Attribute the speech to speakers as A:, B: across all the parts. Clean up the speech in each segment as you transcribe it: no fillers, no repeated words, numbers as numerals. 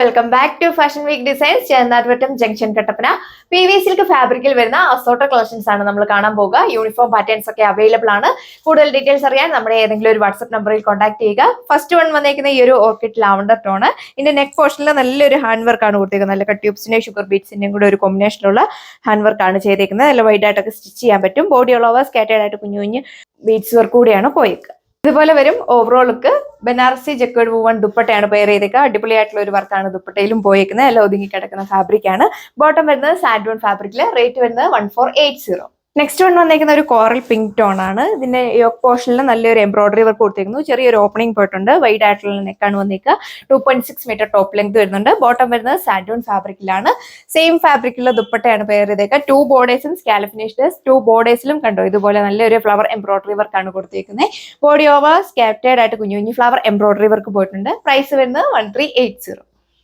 A: Welcome back to fashion week designs Chennattuvattam junction Kattappana. PV silk ഫാബ്രിക്കിൽ വരുന്ന assorted collections ആണ് നമ്മൾ കാണാൻ പോകുക. യൂണിഫോം പാറ്റേൺസ് ഒക്കെ അവൈലബിൾ ആണ്. കൂടുതൽ ഡീറ്റെയിൽസ് അറിയാൻ നമ്മുടെ ഏതെങ്കിലും ഒരു വാട്സ്ആപ്പ് നമ്പറിൽ കോൺടാക്ട് ചെയ്യുക. ഫസ്റ്റ് വൺ വന്നേക്കുന്ന ഈ ഒരു ഓർക്കിഡ് ലാവണ്ടർ ടോണ്. ഇതിന്റെ നെക്ക് പോർഷനിൽ നല്ലൊരു ഹാൻഡ് വർക്ക് ആണ് കൊടുത്തേക്കുന്നത്. നല്ല കട്ട് ട്യൂബ്സിന്റെയും ഷുഗർ ബീഡ്സിന്റെയും കൂടെ ഒരു കോമ്പിനേഷനുള്ള ഹാൻഡ് വർക്ക് ആണ് ചെയ്തേക്കുന്നത്. നല്ല വൈഡ് ആയിട്ടൊക്കെ സ്റ്റിച്ച് ചെയ്യാൻ പറ്റും. ബോഡി ഓൾ ഓവർ സ്കാറ്റേർഡ് ആയിട്ട് കുഞ്ഞു കുഞ്ഞു ബീഡ്സ് വർക്ക് കൂടിയാണ് പോയേക്കുക. ഇതുപോലെ വരും. ഓവറോൾ ലുക്ക് ബനാറസി ജക്വേഡ് വൂവൺ ദുപ്പട്ടയാണ് പെയർ ചെയ്തേക്കുക. അടിപൊളിയായിട്ടുള്ള ഒരു വർക്കാണ് ദുപ്പട്ടയിലും പോയേക്കുന്നത്. എല്ലാം ഒതുങ്ങി കിടക്കുന്ന ഫാബ്രിക് ആണ്. ബോട്ടം വരുന്നത് സാൻഡൂൺ ഫാബ്രിക്കില്. റേറ്റ് വരുന്നത് 1480. നെക്സ്റ്റ് വൺ വന്നേക്കുന്ന ഒരു കോറൽ പിങ്ക് ടോൺ ആണ്. ഇതിന്റെ യോക്ക് പോർഷനിൽ നല്ലൊരു എംബ്രോയിഡറി വർക്ക് കൊടുത്തിരിക്കുന്നു. ചെറിയൊരു ഓപ്പണിംഗ് പോയിട്ടുണ്ട്. വൈഡ് ആയിട്ടുള്ള നെക്കാണ് വന്നേക്കുക. 2.6 മീറ്റർ ടോപ്പ് ലെങ്ത് വരുന്നുണ്ട്. ബോട്ടം വരുന്നത് സാൻഡൂൺ ഫാബ്രിക്കിലാണ്. സെയിം ഫാബ്രിക്കിലുള്ള ദുപ്പട്ടയാണ് പെയർ ചെയ്തേക്കുക. 2 ബോർഡേഴ്സും സ്കാലപ്പ് ഫിനിഷ്ഡ്. 2 ബോർഡേഴ്സിലും കണ്ടോ ഇതുപോലെ നല്ലൊരു ഫ്ലവർ എംബ്രോയിഡറി വർക്കാണ് കൊടുത്തിരിക്കുന്നത്. ബോഡി ഓവർ സ്കാറ്റേർഡ് ആയിട്ട് കുഞ്ഞു കുഞ്ഞു ഫ്ലവർ എംബ്രോയിഡറി വർക്ക് പോയിട്ടുണ്ട്. പ്രൈസ് വരുന്നത് 1380.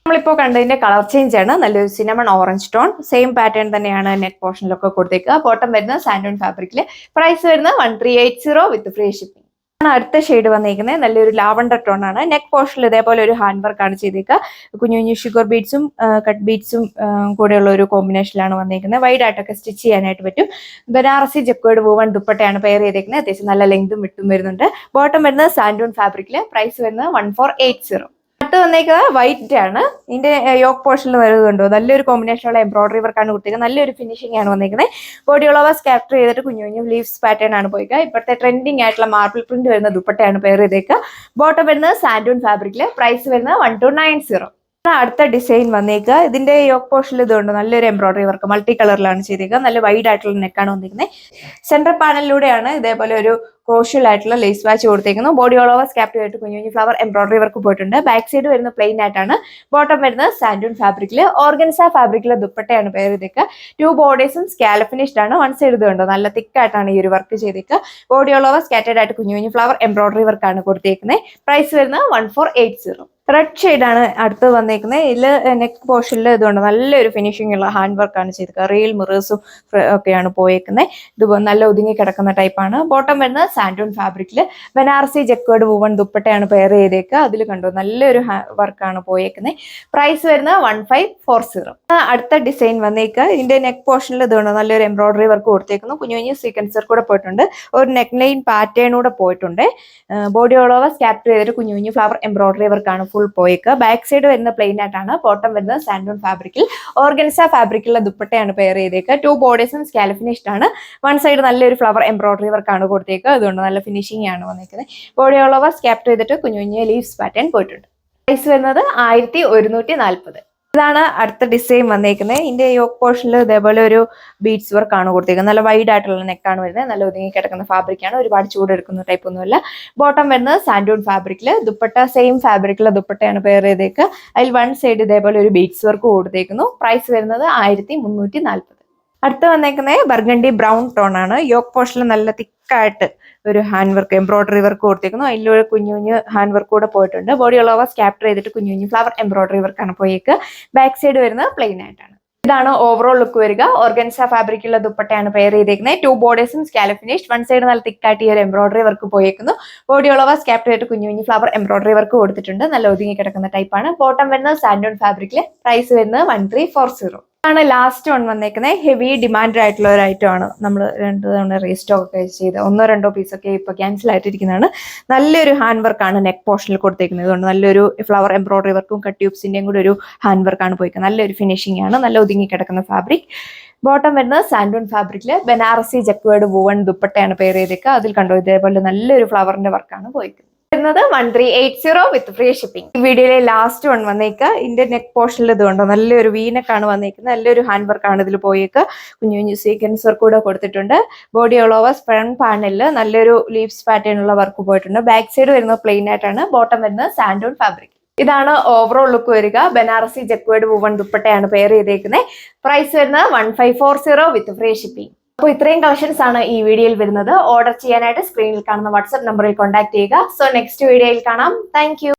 A: നമ്മളിപ്പോൾ കണ്ടതിന്റെ കളർ ചേഞ്ച് ആണ്. നല്ലൊരു cinnamon orange tone. Same pattern തന്നെയാണ് നെക്ക് പോർഷനിലൊക്കെ കൊടുത്തേക്കുക. ബോട്ടം വരുന്നത് സാൻഡൂൺ ഫാബ്രിക്കില്. പ്രൈസ് വരുന്നത് 1380 വിത്ത് ഫ്രീ ഷിപ്പിംഗ്. അടുത്ത ഷെയ്ഡ് വന്നിരിക്കുന്നത് നല്ലൊരു ലാവണ്ടർ ടോൺ ആണ്. നെക്ക് പോർഷനിൽ ഇതേപോലെ ഒരു ഹാൻഡ് വർക്ക് ആണ് ചെയ്തേക്കുക. കുഞ്ഞു കുഞ്ഞു ഷുഗർ ബീഡ്സും കട്ട് ബീഡ്സും കൂടെയുള്ള ഒരു കോമ്പിനേഷനിലാണ് വന്നിരിക്കുന്നത്. വൈഡ് ആയിട്ടൊക്കെ സ്റ്റിച്ച് ചെയ്യാനായിട്ട് പറ്റും. ബനാറസി ജക്വേഡ് വൂവൺ ദുപ്പട്ടയാണ് പെയർ ചെയ്തേക്കുന്നത്. അത്യാവശ്യം നല്ല ലെങ്തും വിട്ടും വരുന്നുണ്ട്. ബോട്ടം വരുന്നത് സാൻഡൂൺ ഫാബ്രിക്കില്. പ്രൈസ് വരുന്നത് 1480. അടുത്ത് വന്നേക്കുന്നത് വൈറ്റ് ആണ്. ഇതിന്റെ യോക്ക് പോർഷനിൽ വരുന്നുണ്ടോ നല്ലൊരു കോമ്പിനേഷനുള്ള എംബ്രോയിഡറി വർക്കാണ് കൊടുത്തിരിക്കുന്നത്. നല്ലൊരു ഫിനിഷിംഗ് ആണ് വന്നിരിക്കുന്നത്. ബോഡി ഓൾ ഓവർ ക്യാപ്ചർ ചെയ്തിട്ട് കുഞ്ഞു കുഞ്ഞു ലീവ്സ് പാറ്റേൺ ആണ് പോയിക്കുക. ഇപ്പോഴത്തെ ട്രെൻഡിങ് ആയിട്ടുള്ള മാർബിൾ പ്രിന്റ് വരുന്ന ദുപ്പട്ടയാണ് പെയർ ചെയ്തേക്കുക. ബോട്ടം വരുന്നത് സാൻഡൂൺ ഫാബ്രിക്കില്. പ്രൈസ് വരുന്നത് 1290. അടുത്ത ഡിസൈൻ വന്നേക്കുക. ഇതിന്റെ യോക്ക് പോർഷനിൽ ഇതുണ്ട് നല്ലൊരു എംബ്രോയിഡറി വർക്ക് മൾട്ടി കളറിലാണ് ചെയ്തേക്കുക. നല്ല വൈഡ് ആയിട്ടുള്ള നെക്കാണ് വന്നിരിക്കുന്നത്. സെൻട്രൽ പാനലിലൂടെയാണ് ഇതേപോലെ ഒരു ക്രോഷ്യൽ ആയിട്ടുള്ള ലേസ് വാച്ച് കൊടുത്തേക്കുന്നു. ബോഡി ഓൾ ഓവർ സ്കാപ്പ് ആയിട്ട് കുഞ്ഞു കുഞ്ഞു ഫ്ലവർ എംബ്രോയിഡറി വർക്ക് പോയിട്ടുണ്ട്. ബാക്ക് സൈഡ് വരുന്ന പ്ലെയിൻ ആയിട്ടാണ്. ബോട്ടം വരുന്നത് സാൻഡൂൺ ഫാബ്രിക്കില്. ഓർഗൻസ ഫാബ്രിക്കിലെ ദുപ്പട്ടയാണ് പേര് ചെയ്തേക്കുക. 2 ബോർഡേഴ്സും സ്കാലപ്പ് ഫിനിഷ്ഡ് ആണ്. വൺ സൈഡ് ഇതുണ്ടോ നല്ല തിക്ക് ആയിട്ടാണ് ഈ ഒരു വർക്ക് ചെയ്തേക്കുക. ബോഡി ഓൾ ഓവർ സ്കാറ്റേർഡ് ആയിട്ട് കുഞ്ഞു കുഞ്ഞു ഫ്ലവർ എംബ്രോയിഡറി വർക്കാണ് കൊടുത്തേക്കുന്നത്. പ്രൈസ് വരുന്നത് 1480. റെഡ് ഷെയ്ഡാണ് അടുത്ത് വന്നേക്കുന്നത്. ഇതിൽ നെക്ക് പോർഷനിൽ ഇതുകൊണ്ട് നല്ലൊരു ഫിനിഷിംഗ് ഉള്ള ഹാൻഡ് വർക്കാണ് ചെയ്തേക്കുക. റിയൽ മിറേഴ്സും ഒക്കെയാണ് പോയേക്കുന്നത്. ഇതുപോലെ നല്ല ഒതുങ്ങി കിടക്കുന്ന ടൈപ്പാണ്. ബോട്ടം വരുന്നത് സാൻഡൂൺ ഫാബ്രിക്കില്. ബനാറസി ജക്വേഡ് വൂവൺ ദുപ്പട്ടയാണ് പെയർ ചെയ്തേക്കുക. അതിൽ കണ്ടോ നല്ലൊരു വർക്കാണ് പോയേക്കുന്നത്. പ്രൈസ് വരുന്നത് 1540. അടുത്ത ഡിസൈൻ വന്നേക്കുക. ഇതിന്റെ നെക്ക് പോർഷനിൽ ഇതുകൊണ്ട് നല്ലൊരു എംബ്രോയിഡറി വർക്ക് കൊടുത്തേക്കുന്നു. കുഞ്ഞു കുഞ്ഞു സീക്വൻസ് വർക്ക് കൂടെ പോയിട്ടുണ്ട്. ഒരു നെക്ക് ലൈൻ പാറ്റേൺ കൂടെ പോയിട്ടുണ്ട്. ബോഡി ഓൾ ഓവർ സ്കാപ്പ് ചെയ്തിട്ട് കുഞ്ഞു കുഞ്ഞു ഫ്ലവർ എംബ്രോയിഡറി വർക്കാണ് ഫുൾ പോയേക്കുക. ബാക്ക് സൈഡ് വരുന്ന പ്ലെയിൻ ആയിട്ടാണ്. ബോട്ടം വരുന്നത് സാൻഡൂൺ ഫാബ്രിക്കിൽ. ഓർഗൻസ ഫാബ്രിക്കുള്ള ദുപ്പട്ടയാണ് പെയർ ചെയ്തേക്കുക. 2 ബോർഡേഴ്സും സ്കാലപ്പ് ഫിനിഷ്ഡ് ആണ്. വൺ സൈഡ് നല്ലൊരു ഫ്ലവർ എംബ്രോയിഡറി വർക്കാണ് കൊടുത്തേക്കുക. അതുകൊണ്ട് നല്ല ഫിനിഷിംഗ് ആണ് വന്നിരിക്കുന്നത്. ബോഡി ഓൾ ഓവർ സ്കാപ്പ് ചെയ്തിട്ട് കുഞ്ഞു കുഞ്ഞു ലീവ്സ് പാറ്റേൺ പോയിട്ടുണ്ട്. പ്രൈസ് വരുന്നത് 1140. ഇതാണ് അടുത്ത ഡിസൈൻ വന്നേക്കുന്നത്. ഇതിന്റെ യോക്ക് പോർഷനിൽ ഇതേപോലെ ഒരു ബീഡ്സ് വർക്ക് ആണ് കൊടുത്തേക്കുന്നത്. നല്ല വൈഡ് ആയിട്ടുള്ള നെക്കാണ് വരുന്നത്. നല്ല ഒതുങ്ങി കിടക്കുന്ന ഫാബ്രിക്കാണ്. ഒരുപാട് ചൂടെടുക്കുന്ന ടൈപ്പ് ഒന്നുമല്ല. ബോട്ടം വരുന്നത് സാൻഡൂൺ ഫാബ്രിക്കില്. ദുപ്പട്ട സെയിം ഫാബ്രിക്കിലെ ദുപ്പട്ടയാണ് പെയർ ചെയ്തേക്കുക. അതിൽ വൺ സൈഡ് ഇതേപോലെ ഒരു ബീഡ്സ് വർക്ക് കൊടുത്തേക്കുന്നു. പ്രൈസ് വരുന്നത് 1340. അടുത്ത് വന്നേക്കുന്നത് ബർഗണ്ടി ബ്രൗൺ ടോൺ ആണ്. യോക്ക് പോർഷനിൽ നല്ല തിക്കായിട്ട് ഒരു ഹാൻഡ് വർക്ക് എംബ്രോയിഡറി വർക്ക് കൊടുത്തേക്കുന്നു. അതിലൂടെ കുഞ്ഞു കുഞ്ഞു ഹാൻഡ് വർക്ക് കൂടെ പോയിട്ടുണ്ട്. ബോഡി ഓൾ ഓവർ സ്കാപ്റ്റർ ചെയ്തിട്ട് കുഞ്ഞു കുഞ്ഞു ഫ്ലവർ എംബ്രോയിഡറി വർക്കാണ് പോയേക്കുക. ബാക്ക് സൈഡ് വരുന്നത് പ്ലെയിൻ ആയിട്ടാണ്. ഇതാണ് ഓവറോൾ ലുക്ക് വരിക. ഓർഗൻസ ഫാബ്രിക്കുള്ള ദുപ്പട്ടയാണ് പെയർ ചെയ്തേക്കുന്നത്. 2 ബോർഡേഴ്സും സ്കാലപ്പ് ഫിനിഷ്ഡ്. വൺ സൈഡ് നല്ല തിക്കായിട്ട് ഈ ഒരു എംബ്രോയിഡറി വർക്ക് പോയേക്കുന്നു. ബോഡി ഓൾ ഓവർ സ്കാപ്റ്റർ ചെയ്തിട്ട് കുഞ്ഞു കുഞ്ഞു ഫ്ലവർ എംബ്രോയിഡറി വർക്ക് കൊടുത്തിട്ടുണ്ട്. നല്ല ഒതുങ്ങി കിടക്കുന്ന ടൈപ്പാണ്. ബോട്ടം വരുന്നത് സാൻഡൂൺ ഫാബ്രിക്കില്. പ്രൈസ് വരുന്നത് 1340. ആണ് ലാസ്റ്റ് വൺ വന്നേക്കുന്നത്. ഹെവി ഡിമാൻഡ് ആയിട്ടുള്ള ഒരു ഐറ്റം ആണ്. നമ്മൾ 2 തവണ റീസ്റ്റോക്ക് ഒക്കെ ചെയ്ത് 1-2 പീസൊക്കെ ഇപ്പൊ ക്യാൻസൽ ആയിട്ടിരിക്കുന്നതാണ്. നല്ലൊരു ഹാൻഡ് വർക്കാണ് നെക്ക് പോർഷനിൽ കൊടുത്തേക്കുന്നത്. അതുകൊണ്ട് നല്ലൊരു ഫ്ലവർ എംബ്രോയിഡറി വർക്കും കട്ട് ട്യൂബ്സിന്റെയും കൂടെ ഒരു ഹാൻഡ് വർക്കാണ് പോയിക്കുന്നത്. നല്ലൊരു ഫിനിഷിംഗ് ആണ്. നല്ല ഒതുങ്ങി കിടക്കുന്ന ഫാബ്രിക്. ബോട്ടം വരുന്നത് സാൻഡൂൺ ഫാബ്രിക്കില്. ബനാറസി ജക്വേഡ് വൂവൺ ദുപ്പട്ടയാണ് പെയർ ചെയ്തേക്കുക. അതിൽ കണ്ടോ ഇതേപോലെ നല്ലൊരു ഫ്ലവറിന്റെ വർക്കാണ് പോയിക്കുന്നത്. 1380 വിത്ത് ഫ്രീ ഷിപ്പിംഗ്. ഈ വീഡിയോയിലെ ലാസ്റ്റ് വൺ വന്നേക്കുക. ഇതിന്റെ നെക്ക് പോർഷനിൽ ഇതുകൊണ്ടോ നല്ലൊരു വീനക്കാണ് വന്നേക്കുന്നത്. നല്ലൊരു ഹാൻഡ് വർക്കാണ് ഇതിൽ പോയേക്കുക. കുഞ്ഞു കുഞ്ഞു സീക്വൻസ് വർക്ക് കൂടെ കൊടുത്തിട്ടുണ്ട്. ബോഡി ഓൾ ഓവർ ഫ്രണ്ട് പാനലിൽ നല്ലൊരു ലീവ്സ് പാറ്റേൺ ഉള്ള വർക്ക് പോയിട്ടുണ്ട്. ബാക്ക് സൈഡ് വരുന്നത് പ്ലെയിൻ ആയിട്ടാണ്. ബോട്ടം വരുന്നത് സാൻഡൂൺ ഫാബ്രിക്. ഇതാണ് ഓവറോൾ ലുക്ക് വരിക. ബനാറസി ജക്വേഡ് വൂവൺ ദുപ്പട്ടയാണ് പെയർ ചെയ്തേക്കുന്നത്. പ്രൈസ് വരുന്നത് 1540 വിത്ത് ഫ്രീ ഷിപ്പിംഗ്. അപ്പോൾ ഇത്രയും കളക്ഷൻസ് ആണ് ഈ വീഡിയോയിൽ വരുന്നത്. ഓർഡർ ചെയ്യാനായിട്ട് സ്ക്രീനിൽ കാണുന്ന വാട്സ്ആപ്പ് നമ്പറിൽ കോൺടാക്ട് ചെയ്യുക. സോ നെക്സ്റ്റ് വീഡിയോയിൽ കാണാം. താങ്ക്